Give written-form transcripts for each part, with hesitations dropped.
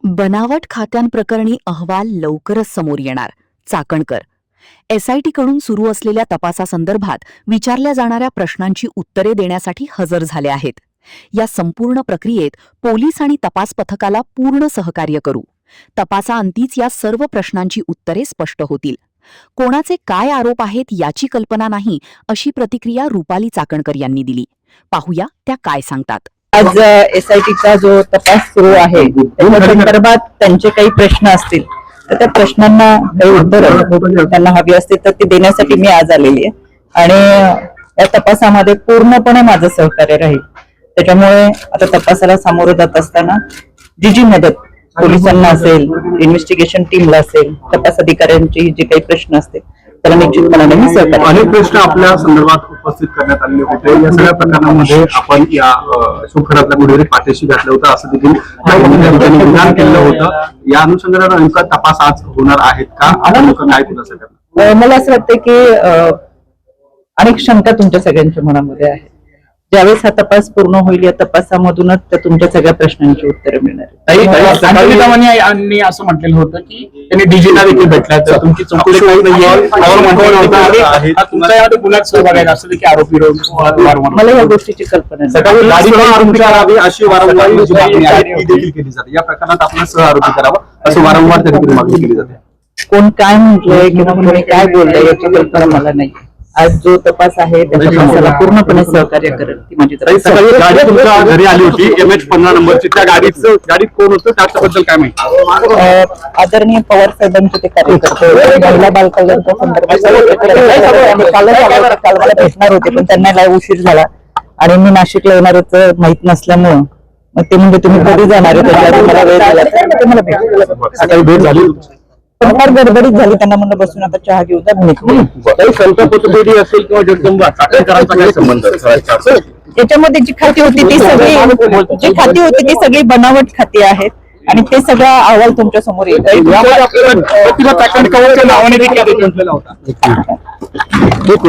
बनावट खात्यांप्रकरणी अहवाल लवकरच समोर येणार. चाकणकर एसआयटी कडून सुरू असलेल्या तपासासंदर्भात विचारल्या जाणाऱ्या प्रश्नांची उत्तरे देण्यासाठी हजर झाले आहेत. या संपूर्ण प्रक्रियेत पोलीस आणि तपास पथकाला पूर्ण सहकार्य करू. तपासाअंतीच या सर्व प्रश्नांची उत्तरे स्पष्ट होतील. कोणाचे काय आरोप आहेत याची कल्पना नाही, अशी प्रतिक्रिया रुपाली चाकणकर यांनी दिली. पाहूया त्या काय सांगतात. आज एसआयटीचा जो तपास सुरू आहे त्या संदर्भात त्यांचे काही प्रश्न असतील तर त्या प्रश्नांना काही उत्तर त्यांना हवी असतील तर ते देण्यासाठी मी आज आलेली आहे आणि या तपासामध्ये पूर्णपणे माझं सहकार्य राहील. त्याच्यामुळे आता तपासाला सामोरं जात असताना जी मदत पोलिसांना असेल, इन्व्हेस्टिगेशन टीमला असेल, तपास अधिकाऱ्यांची जे काही प्रश्न असतील त्याला निश्चितपणाने मी सहकार्य. अनेक प्रश्न आपल्या संदर्भात उपस्थित करण्यात आले होते. या सगळ्या प्रकरणामध्ये आपण या शोकरातल्या कुठेतरी पाठीशी घातलं होतं असं देखील विधान केलं होतं. या अनुषंगाने नेमका तपास आज होणार आहेत का? आता लोक काय खुलासा करणार? मला असं वाटतं की अनेक शंका तुमच्या सगळ्यांच्या मनामध्ये आहे. ज्यावेळेस हा तपास पूर्ण होईल या तपासामधूनच त्या तुमच्या सगळ्या प्रश्नांची उत्तरे मिळणार. यांनी असं म्हटलेलं होतं की त्यांनी डीजीला देखील भेटला तर तुमची चौकशी गुन्ह्यात सहभाग आहे असं देखील आरोपी मला या गोष्टीची कल्पना करावी अशी वारंवार मागणी देखील केली जाते. या प्रकरणात आपण सह आरोपी करावं असं वारंवार त्या देखील मागणी केली जाते. कोण काय म्हटलंय किंवा कोणी काय बोललंय याची कल्पना मला नाही. आज जो तपास आहे त्या तपासाला पूर्णपणे सहकार्य करेल ती माझी गाडी तुमच्या घरी आली होती M-H15 नंबरची. त्या गाडीत कोण होतं त्याच्याबद्दल काय माहिती? आदरणीय पवार साहेबांचे ते कार्यकर्ते महिला बालकल्याणच्या संदर्भात काल मला भेटणार होते पण त्यांना लय उशीर झाला आणि मी नाशिकला येणारच माहित नसल्यामुळं मग ते म्हणजे तुम्ही कधी जाणार आहे त्याच्यावर मला वेळ झाला तर मला भेट झाली. फार गडबडीत झाली. त्यांना म्हणलं बसून आता चहा घेऊ तर संतपतपेढी असेल किंवा जगदंबा चाकणकरांचा काय संबंध? याच्यामध्ये जी खाती होती ती सगळी बनावट खाती आहेत आणि ते सगळा अहवाल तुमच्या समोर येईल.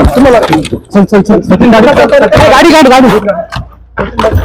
तुम्हाला